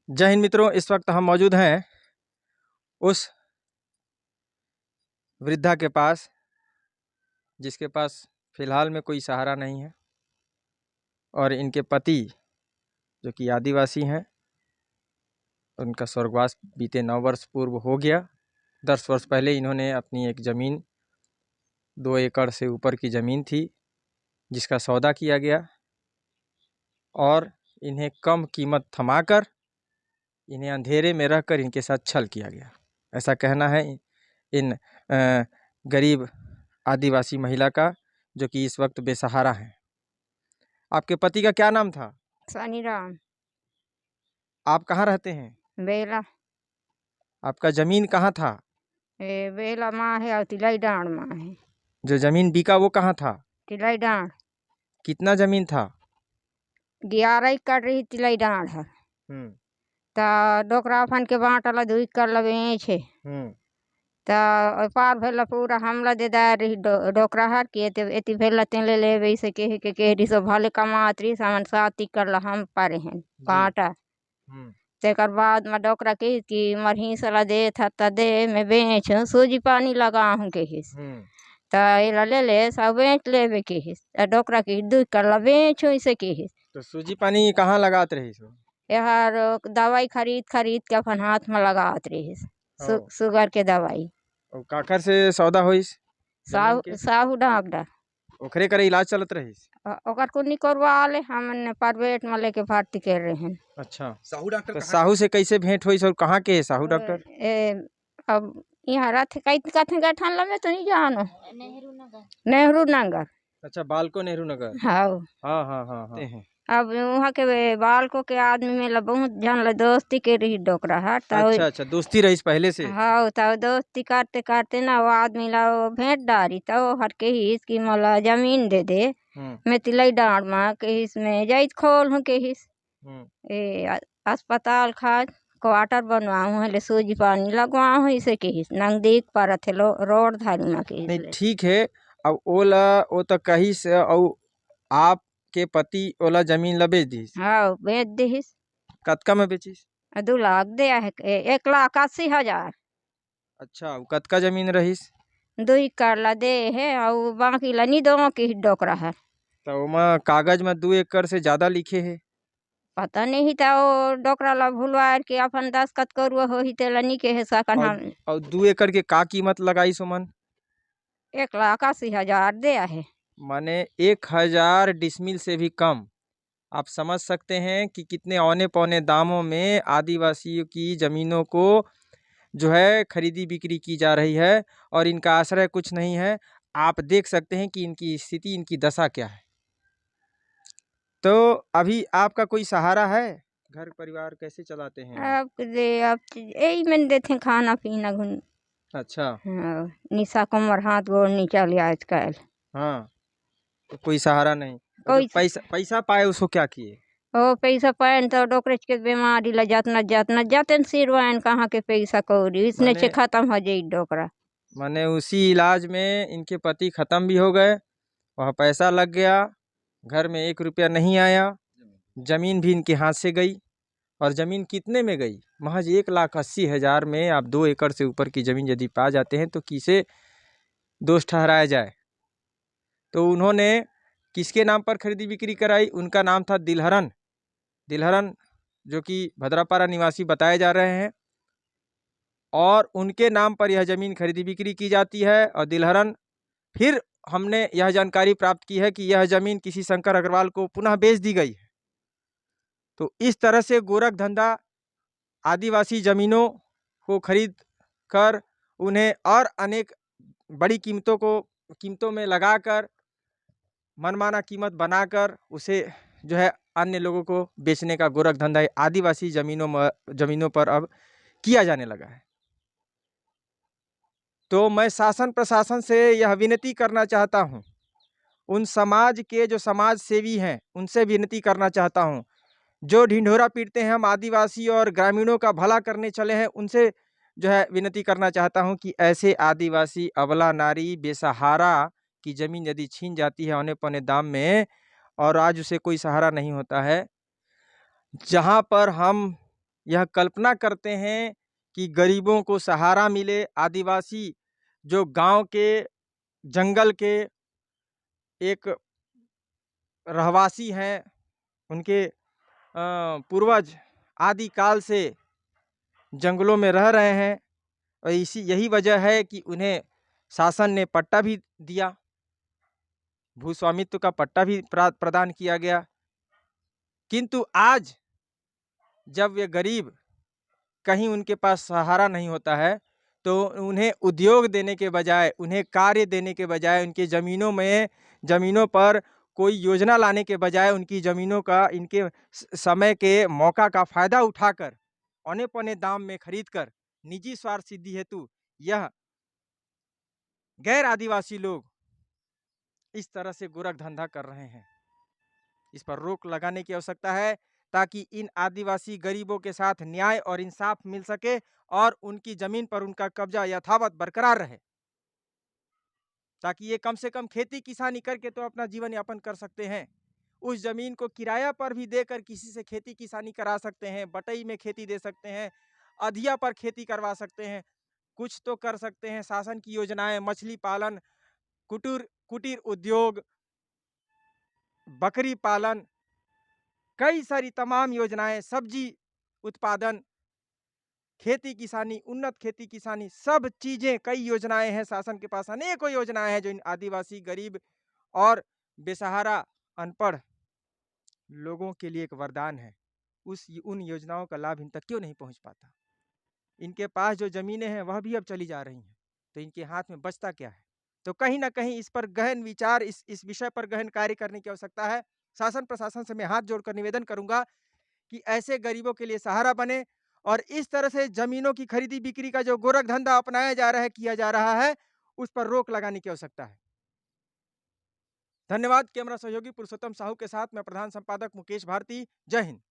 जय हिंद मित्रों, इस वक्त हम मौजूद हैं उस वृद्धा के पास जिसके पास फिलहाल में कोई सहारा नहीं है और इनके पति जो कि आदिवासी हैं, उनका स्वर्गवास बीते 9 वर्ष पूर्व हो गया। 10 वर्ष पहले इन्होंने अपनी एक ज़मीन 2 एकड़ से ऊपर की ज़मीन थी जिसका सौदा किया गया और इन्हें कम कीमत थमाकर इन्हें अंधेरे में रहकर इनके साथ छल किया गया। ऐसा कहना है इन गरीब आदिवासी महिला का, जो कि इस वक्त बेसहारा है। आपके पति का क्या नाम था? सानी राम। आप कहाँ रहते हैं? बेला। आपका जमीन कहाँ था? बेला माँ है और तिलाई डांड माँ है। जो जमीन बिका वो कहाँ था? तिलाई डांड। कितना जमीन था? 11 एकड़ रही तिलाई डांड है। ता डोकरा फन के बांटला 2 एकड़ लगे छे। ता पार भेला पूरा हमला दे दार रही डोकरा हर के एति भेला तेले ले वैसे के रिसो भले कमात रही सामान 7 एकड़ ला हम पारे हैं बांटा। तेकर बाद में डोकरा के कि मरही सला दे था त दे मैं बेच सूजी पानी लगा हूँ के हिस ता एला ले सब बेच लेवे के हिस डोकरा के 2 एकड़ ला बेचो इसे के हिस। तो सूजी पानी कहाँ लगात रही सो? यार दवाई खरीद के अपन हाथ में लगात रही शुगर के दवाई। और काकर से सौदा होइस? साहू डॉक्टर ओकरे करे इलाज चलत रहीस? ओकर कुछ नहीं करवा ले, हमने प्राइवेट में लेके भर्ती कर रहे हैं। अच्छा, साहू डॉक्टर तो साहू से कैसे भेंट हुई और कहाँ के है साहू डॉक्टर? अब यहाँ रहते कई कथे गठन लगे तो नहीं जानो। नेहरू नगर। अच्छा, बालको नेहरू नगर। हाँ हाँ हाँ हाँ हाँ। अब वहाँ के बालको के आदमी में ला बहुत जन ला दोस्ती के रही डोकरा हट। अच्छा, दोस्ती रही पहले से? हाँ, तब दोस्ती करते करते ना वो आदमी ला भेंट डारी तो हर के ही इसकी मला जमीन दे दे मैं तिलई डांड माँ के इसमें जाइत खोल हूँ के हिस अस्पताल खाद क्वार्टर बनवाऊँ है ले सूजी पानी लगवाऊँ इसे के हिस नजदीक पर थे रोड धारी माँ के। नहीं ठीक है, अब ओला ओ तो कही से और आप के पति ओला जमीन ला बेच दीस? हाँ बेच दीस। कतका में बेचिस? 2 लाख दे है 1,80,000। अच्छा, कतका जमीन रहीस? 2 एकड़ ला दे है और बाकी ला नहीं दो की डोकरा है। तो ओमा कागज में 2 एकड़ से ज्यादा लिखे है? पता नहीं था वो डोकरा ला भूलवा के अपन 10 कत करुआ हो ही तेला नहीं के है सकन हम। और 2 एकड़ के का कीमत लगाई सुमन? 1,80,000 दे है। माने 1000 डिसमिल से भी कम। आप समझ सकते हैं कि कितने औने पौने दामों में आदिवासियों की जमीनों को जो है खरीदी बिक्री की जा रही है और इनका आश्रय कुछ नहीं है। आप देख सकते हैं कि इनकी स्थिति, इनकी दशा क्या है। तो अभी आपका कोई सहारा है? घर परिवार कैसे चलाते हैं? आप यही मैंने देते खाना पीना घुन। अच्छा हाँ, निशा कमर हाथ गोड़ नहीं चले आजकल। हाँ, तो कोई सहारा नहीं। कोई पैसा पाए उसको क्या किए? ओ पैसा पाए तो डॉक्टर के बीमारी ला जाते सिरवान कहाँ के पैसा कौड़ी इसने से खत्म हो जाये डोकरा। माने उसी इलाज में इनके पति खत्म भी हो गए, वहाँ पैसा लग गया, घर में 1 रुपया नहीं आया, जमीन भी इनके हाथ से गई। और जमीन कितने में गई? महज 1,80,000 में। आप 2 एकड़ से ऊपर की जमीन यदि पा जाते हैं तो किसे दोष ठहराया जाए? तो उन्होंने किसके नाम पर खरीदी बिक्री कराई? उनका नाम था दिलहरन, जो कि भद्रापारा निवासी बताए जा रहे हैं, और उनके नाम पर यह जमीन खरीदी बिक्री की जाती है। और दिलहरन, फिर हमने यह जानकारी प्राप्त की है कि यह जमीन किसी शंकर अग्रवाल को पुनः बेच दी गई है। तो इस तरह से गोरख धंधा आदिवासी जमीनों को खरीद कर उन्हें और अनेक बड़ी कीमतों में लगाकर मनमाना कीमत बनाकर उसे जो है अन्य लोगों को बेचने का गोरख धंधा आदिवासी जमीनों पर अब किया जाने लगा है। तो मैं शासन प्रशासन से यह विनती करना चाहता हूं, उन समाज के जो समाज सेवी हैं उनसे विनती करना चाहता हूं, जो ढिंढोरा पीटते हैं हम आदिवासी और ग्रामीणों का भला करने चले हैं, उनसे जो है विनती करना चाहता हूं कि ऐसे आदिवासी अबला नारी बेसहारा की जमीन यदि छीन जाती है औने पौने दाम में और आज उसे कोई सहारा नहीं होता है, जहां पर हम यह कल्पना करते हैं कि गरीबों को सहारा मिले। आदिवासी जो गांव के जंगल के एक रहवासी हैं, उनके पूर्वज आदिकाल से जंगलों में रह रहे हैं और यही वजह है कि उन्हें शासन ने पट्टा भी दिया, भूस्वामित्व का पट्टा भी प्रदान किया गया। किंतु आज जब वे गरीब, कहीं उनके पास सहारा नहीं होता है, तो उन्हें उद्योग देने के बजाय, उन्हें कार्य देने के बजाय, उनके ज़मीनों पर कोई योजना लाने के बजाय, उनकी ज़मीनों का इनके समय के मौका का फायदा उठाकर औने पौने दाम में खरीदकर निजी स्वार्थ सिद्धि हेतु यह गैर आदिवासी लोग इस तरह से गोरख धंधा कर रहे हैं। इस पर रोक लगाने की आवश्यकता है ताकि इन आदिवासी गरीबों के साथ न्याय और इंसाफ मिल सके और उनकी जमीन पर उनका कब्जा यथावत बरकरार रहे, ताकि ये कम से कम खेती किसानी करके तो अपना जीवन यापन कर सकते हैं। उस जमीन को किराया पर भी देकर किसी से खेती किसानी करा सकते हैं, बटई में खेती दे सकते हैं, अधिया पर खेती करवा सकते हैं, कुछ तो कर सकते हैं। शासन की योजनाएं मछली पालन, कुटीर उद्योग, बकरी पालन, कई सारी तमाम योजनाएं, सब्जी उत्पादन, खेती किसानी, उन्नत खेती किसानी, सब चीजें, कई योजनाएं हैं शासन के पास, अनेकों योजनाएं हैं जो इन आदिवासी गरीब और बेसहारा अनपढ़ लोगों के लिए एक वरदान है। उन योजनाओं का लाभ इन तक क्यों नहीं पहुंच पाता? इनके पास जो जमीनें हैं वह भी अब चली जा रही हैं, तो इनके हाथ में बचता क्या है? तो कहीं ना कहीं इस पर गहन विचार, इस विषय पर गहन कार्य करने की आवश्यकता है। शासन प्रशासन से मैं हाथ जोड़कर निवेदन करूंगा कि ऐसे गरीबों के लिए सहारा बने और इस तरह से जमीनों की खरीदी बिक्री का जो गोरख धंधा अपनाया जा रहा है, किया जा रहा है, उस पर रोक लगाने की आवश्यकता है। धन्यवाद। कैमरा सहयोगी पुरुषोत्तम साहू के साथ मैं प्रधान संपादक मुकेश भारती। जय हिंद।